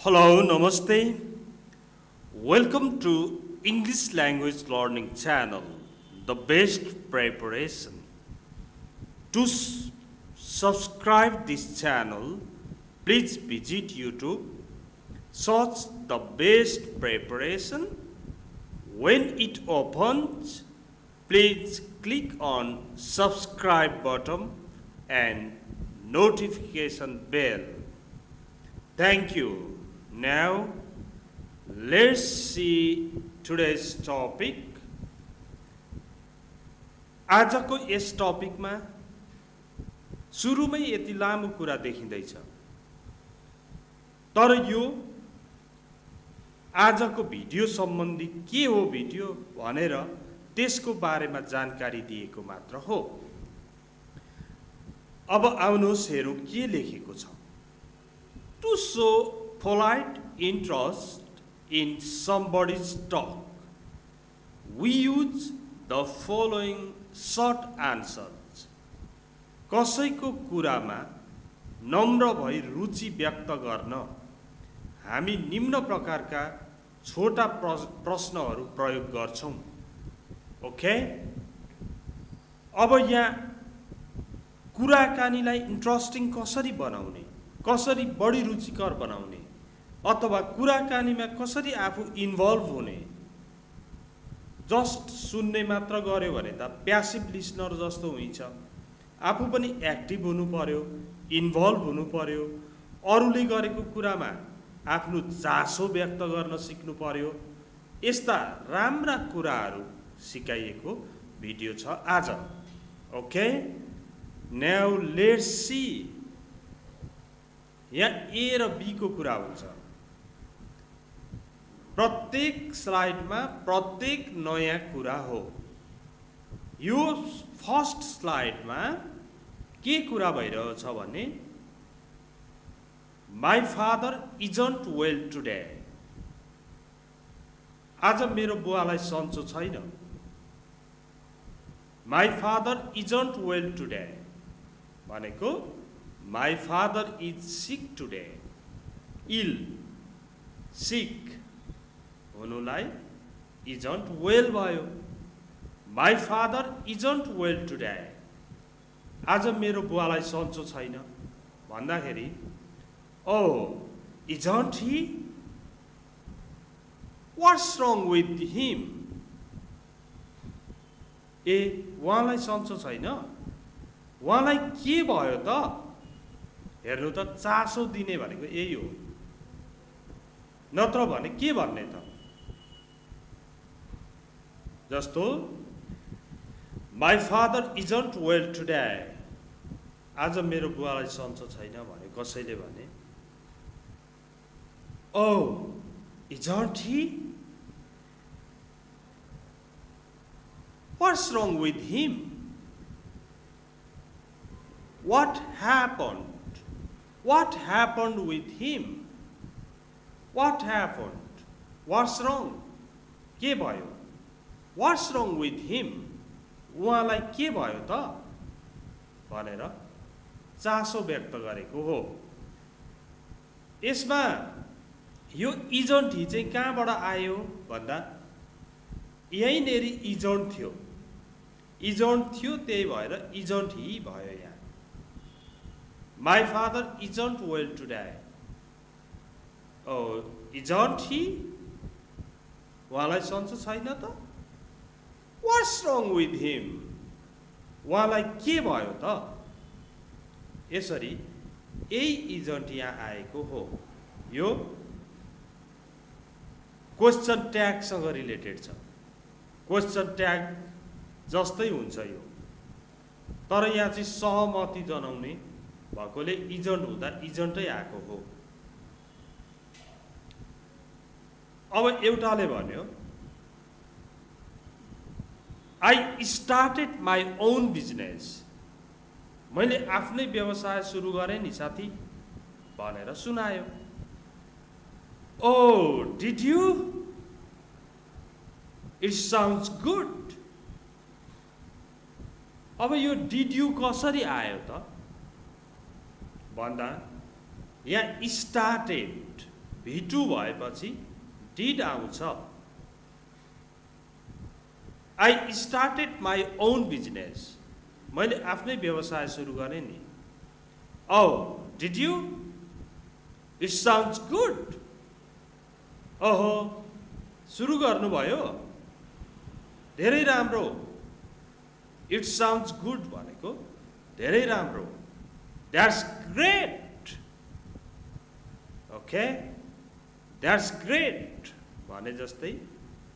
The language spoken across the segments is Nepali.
Hello, Namaste. Welcome to English Language Learning Channel, the best preparation. To subscribe this channel, please visit YouTube, search the best preparation. When it opens, please click on subscribe button and notification bell. Thank you. Now, let's see today's topic. आजको यस टपिकमा सुरुमै यति लामो कुरा देखिँदैछ, तर यो आजको भिडियो सम्बन्धी के हो भिडियो भनेर त्यसको बारेमा जानकारी दिएको मात्र हो। अब आउनुहोस् हेरौँ के लेखेको छ। To show polite interest in somebody's talk, we use the following short answers. कसैको कुरामा नम्र भई रुचि व्यक्त गर्न हामी निम्न प्रकारका छोटा प्रश्नहरू प्रयोग गर्छौं। ओके, अब यहाँ कुराकानीलाई इन्ट्रेस्टिङ कसरी बनाउने, कसरी बढी रुचिकर बनाउने अथवा कुराकानीमा कसरी आफू इन्भल्भ हुने, जस्ट सुन्ने मात्र गर्यो भने त प्यासिभ लिसनर जस्तो हुन्छ। आफू पनि एक्टिभ हुनु पर्यो, इन्भल्भ हुनु पर्यो, अरूले गरेको कुरामा आफ्नो चासो व्यक्त गर्न सिक्नु पर्यो। यस्ता राम्रा कुराहरू सिकाइएको भिडियो छ आज। Okay, now let's see. यहाँ ए र बी को कुरा हुन्छ। प्रत्येक स्लाइडमा प्रत्येक नयाँ कुरा हो। यो फर्स्ट स्लाइडमा के कुरा भइरहेछ भने my father isn't well today. आज मेरो बुवालाई सन्चो छैन। My father isn't well today भनेको My father is sick today. Ill, sick हुनुलाई isn't well भयो। My father isn't well today. आज मेरो बुवालाई सन्चो छैन भन्दाखेरि Oh, isn't he? What's wrong with him? ए उहाँलाई सन्चो छैन, उहाँलाई के भयो त? हेर्नु त, चासो दिने भनेको यही हो, नत्र भने के भन्ने त? जस्तो my father isn't well today, आज मेरो बुवालाई सन्चो छैन भने कसैले भने oh isn't he? What's wrong with him? What happened? What happened with him? What happened? What's wrong? के भयो? What's wrong with him? उहाँलाई के भयो त भनेर चासो व्यक्त गरेको हो। यसमा यो इजन्ट ही चाहिँ कहाँबाट आयो भन्दा यहीँनेरि इजन्ट थियो, त्यही भएर इजन्ट ही भयो। यहाँ My father isn't well today. Oh, isn't he? उहाँलाई सन्चो छैन त? What's wrong with him? उहाँलाई के भयो त? यसरी यही इजन्ट यहाँ आएको हो। यो क्वेश्चन ट्यागसँग रिलेटेड छ। क्वेश्चन ट्याग जस्तै हुन्छ यो, तर यहाँ चाहिँ सहमति जनाउने भएकोले इजन्ट हुँदा इजन्टै आएको हो। अब एउटाले भन्यो I started my own business, मैले आफ्नै व्यवसाय सुरु गरेँ नि साथी भनेर सुनायो। Oh did you? It sounds good. अब यो डिड यू कसरी आयो त भन्दा यहाँ स्टार्टेड V2 भएपछि did आउँछ। I started my own business. मैले आफ्नै व्यवसाय सुरु गरेँ नि। Oh, did you? It sounds good. ओहो, सुरु गर्नुभयो? धेरै राम्रो। It sounds good भनेको धेरै राम्रो। That's great. Okay? That's great भने जस्तै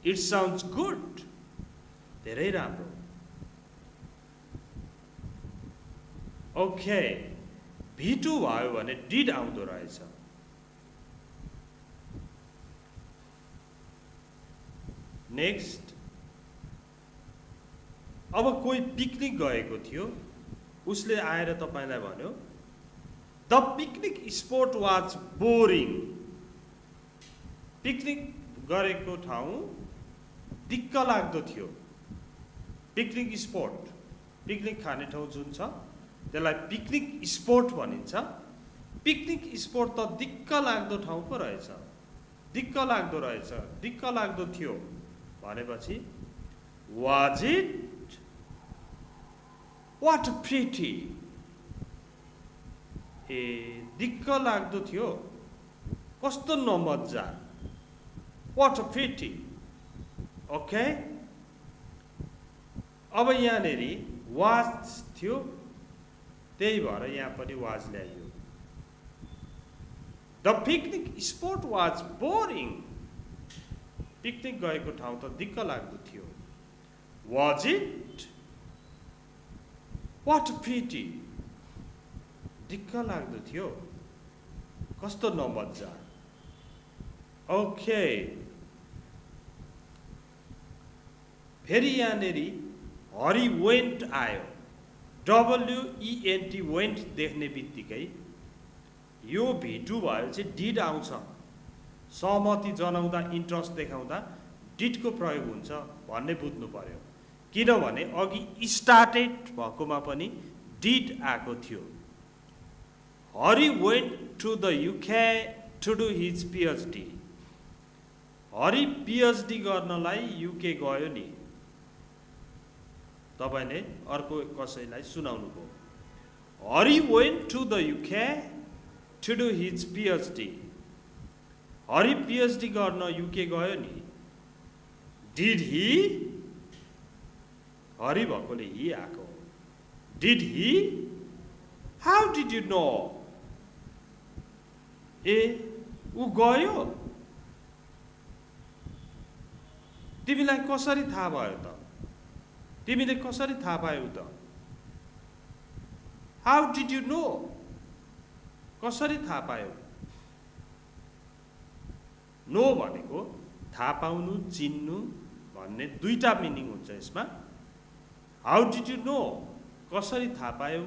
it sounds good. धेरै राम्रो। Okay. V2 भयो भने did आउँदो रहेछ। नेक्स्ट, अब कोही पिकनिक गएको थियो, उसले आएर तपाईलाई भन्यो the picnic spot was boring. Picnic गरेको ठाउँ दिक्क लाग्दो थियो। पिकनिक स्पॉट, पिकनिक खाने ठाउँ जुन छ त्यसलाई पिकनिक स्पॉट भनिन्छ। पिकनिक स्पॉट त दिक्क लाग्दो ठाउँ पो रहेछ। दिक्क लाग्दो रहेछ, दिक्क लाग्दो थियो भनेपछि वाज इट? What pretty. ए दिक्क लाग्दो थियो, कस्तो नमज्जा। What pretty. ओके, अब यहाँनेरि वाज थियो, त्यही भएर यहाँ पनि वाज ल्याइयो। The picnic spot was boring. Picnic गएको ठाउँ त दिक्क लाग्दो थियो। Was it? What pretty. दिक्क लाग्दो थियो, कस्तो नमज्जा। ओके, फेरि यहाँनेरि हरि वेन्ट आयो। WENT वेन्ट देख्ने बित्तिकै यो V2 भएपछि डिड आउँछ। सहमति जनाउँदा, इन्ट्रेस्ट देखाउँदा डिडको प्रयोग हुन्छ भन्ने बुझ्नु पर्यो। किनभने अघि स्टार्टेड भएकोमा पनि डिड आएको थियो। Hari went to the UK to do his PhD। Hari PhD गर्नलाई UK गयो नि। तपाईले अर्को कसैलाई सुनाउनु भयो। Hari went to the UK to do his PhD। Hari PhD गर्न UK गयो नि। Did he? हरि भएकोले ही आएको। Did he? How did you know? ए ऊ गयो? तिमीलाई कसरी थाहा भयो त? तिमीले कसरी थाहा पायौ त? How did you no? कसरी थाहा पायौ? नो भनेको थाहा पाउनु, चिन्नु भन्ने दुईटा मिनिङ हुन्छ यसमा। हाउ डिड यु नो कसरी थाहा पायौ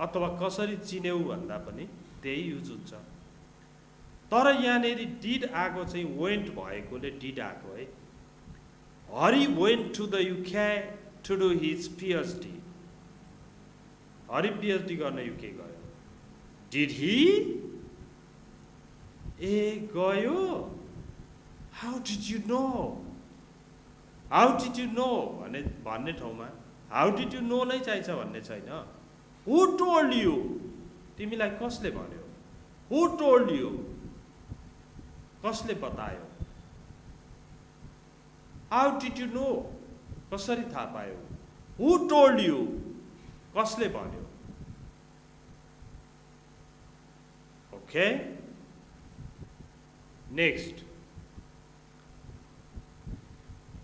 अथवा कसरी चिन्यौ भन्दा पनि त्यही युज हुन्छ। तर यहाँनेरि डिड आएको चाहिँ वेन्ट भएकोले डिड आएको है। Hari went to the UK to do his PhD। Hari PhD गर्न UK गयो। Did he? ए गयो? How did you know? How did you know भन्ने ठाउँमा हाउ डिड यु नो नै चाहिन्छ भन्ने छैन। हु टोल्ड यु? तिमीलाई कसले भन्यो? हु टोल्ड यु? कसले बतायो? How did you no? कसरी थाहा पायो? हु टोल्ड यु? कसले भन्यो? Okay, next.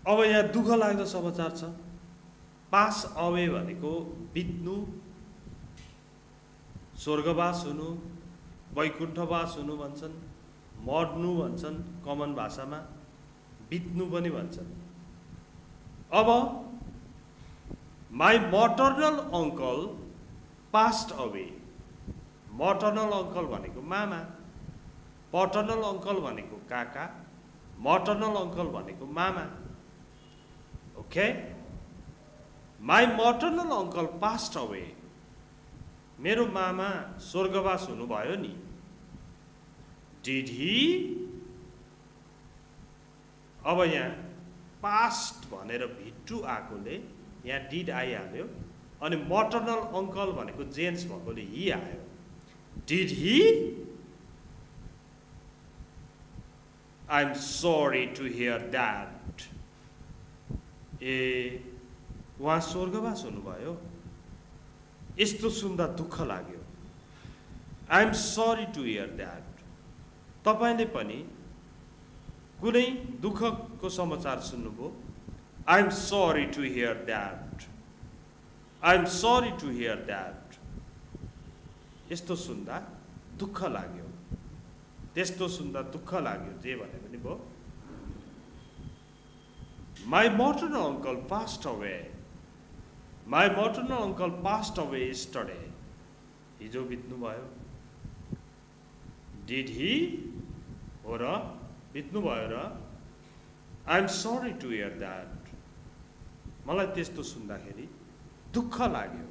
अब यहाँ दुःख लाग्दो समाचार छ। पास अवे भनेको बित्नु, स्वर्गवास हुनु, वैकुण्ठवास हुनु भन्छन्, मर्नु भन्छन् कमन भाषामा, बित्नु पनि भन्छन्। अब my maternal uncle passed away. Maternal uncle भनेको मामा, पटर्नल अङ्कल भनेको काका, मटर्नल अङ्कल भनेको मामा। Okay, my maternal uncle passed away. मेरो मामा स्वर्गवास हुनुभयो नि। Did he? अब यहाँ पास्ट भनेर भिट्टु आएकोले यहाँ डिड आइहाल्यो अनि मटर्नल अङ्कल भनेको जेन्ट्स भएकोले हि आयो. Did he? I'm sorry to hear that. ए उहाँ स्वर्गवास हुनुभयो. यस्तो सुन्दा दुःख लाग्यो. I'm sorry to hear that. तपाईले पनि कुनै दुःखको समाचार सुन्नुभयो. I'm sorry to hear that. I'm sorry to hear that. यस्तो सुन्दा दुःख लाग्यो. त्यस्तो सुन्दा दुःख लाग्यो जे भने पनि भयो. My maternal uncle passed away. My maternal uncle passed away yesterday. हिजो बित्नु भयो. Did he? हो र बित्नु भयो र. I'm sorry to hear that. मलाई त्यस्तो सुन्दाखेरि दुःख लाग्यो.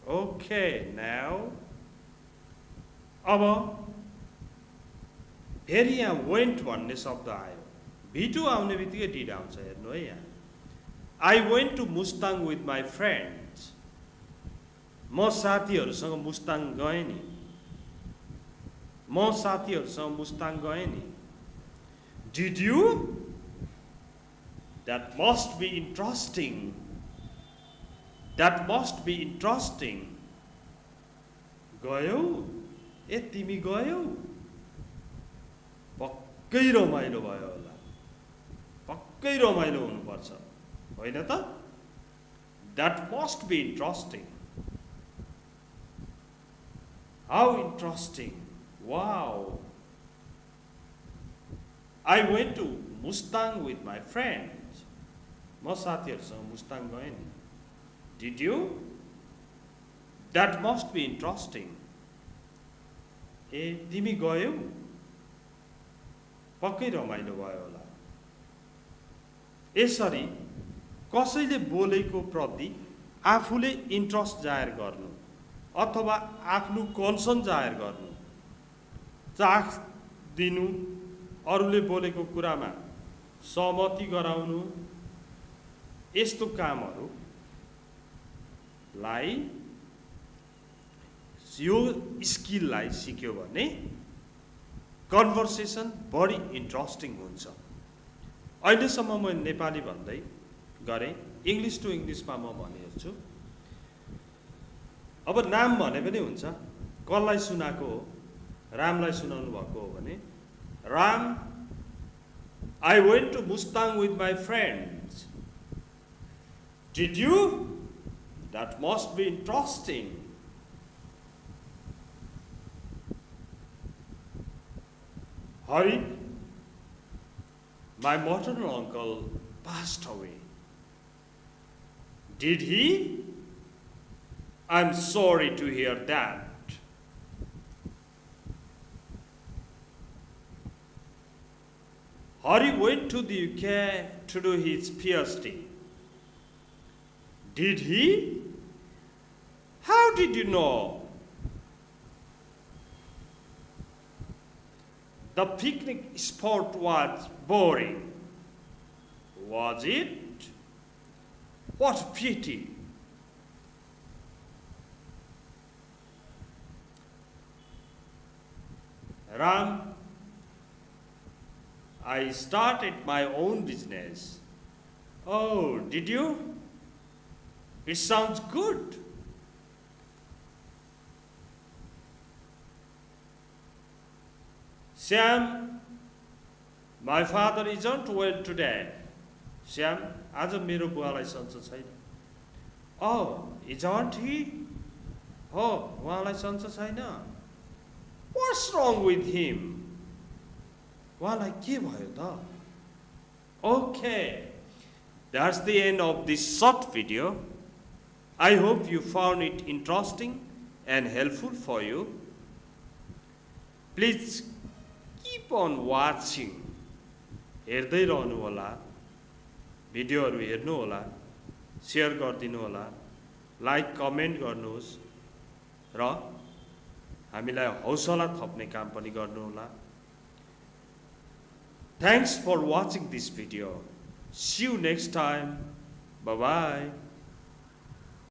Okay, now अब फेरि यहाँ went भन्ने शब्द आयो. V2 आउने बित्तिकै did आउँछ. हेर्नु है यहाँ. I went to Mustang with my friends. म साथीहरूसँग मुस्ताङ गएँ नि. म साथीहरूसँग मुस्ताङ गएँ नि. Did you? That must be interesting. That must be interesting. गयौ? ए तिमी गयौ? पक्कै रमाइलो भयो होला. पक्कै रमाइलो हुनुपर्छ. होइन त? That must be interesting. How interesting. Wow. I went to Mustang with my friends. म साथीहरूसँग मुस्ताङ गएँ नि. Did you? That must be interesting. ए तिमी गयौ? पक्कै रमाइलो भयो होला. यसरी कसैले बोलेको प्रति आफूले इन्ट्रेस्ट जाहेर गर्नु अथवा आफ्नो कन्सर्न जाहेर गर्नु, चाख दिनु, अरूले बोलेको कुरामा सहमति गराउनु, यस्तो कामहरूलाई यो स्किललाई सिक्यो भने कन्भर्सेसन बढी इन्ट्रेस्टिङ हुन्छ. अहिलेसम्म म नेपाली भन्दै गरेँ. इङ्ग्लिस टु इङ्ग्लिसमा म भनिहेर्छु. अब नाम भने पनि हुन्छ. कसलाई सुनाएको हो? रामलाई सुनाउनु भएको हो भने Ram, I went to Mustang with my friends. Did you? That must be interesting. Hari, my maternal uncle passed away. Did he? I'm sorry to hear that. Hari went to the UK to do his PhD. Did he? How did you know? The picnic spot was boring. Was it? What a pity. Ram, I started my own business. Oh, did you? It sounds good. Sam, my father isn't well today. Sam, आज मेरो बुवालाई सन्चो छैन. Oh, isn't he? हो, उहाँलाई सन्चो छैन. What's wrong with him? उहाँलाई के भयो त? Okay, that's the end of this short video. I hope you found it interesting and helpful for you. Please keep on watching. हेर्दै रहनु होला. भिडियोहरु हेर्नु होला. शेयर गरिदिनु होला. लाइक कमेन्ट गर्नुहोस् र हामीलाई हौसला थप्ने काम पनि गर्नुहोला। Thanks for watching this video. See you next time. Bye-bye.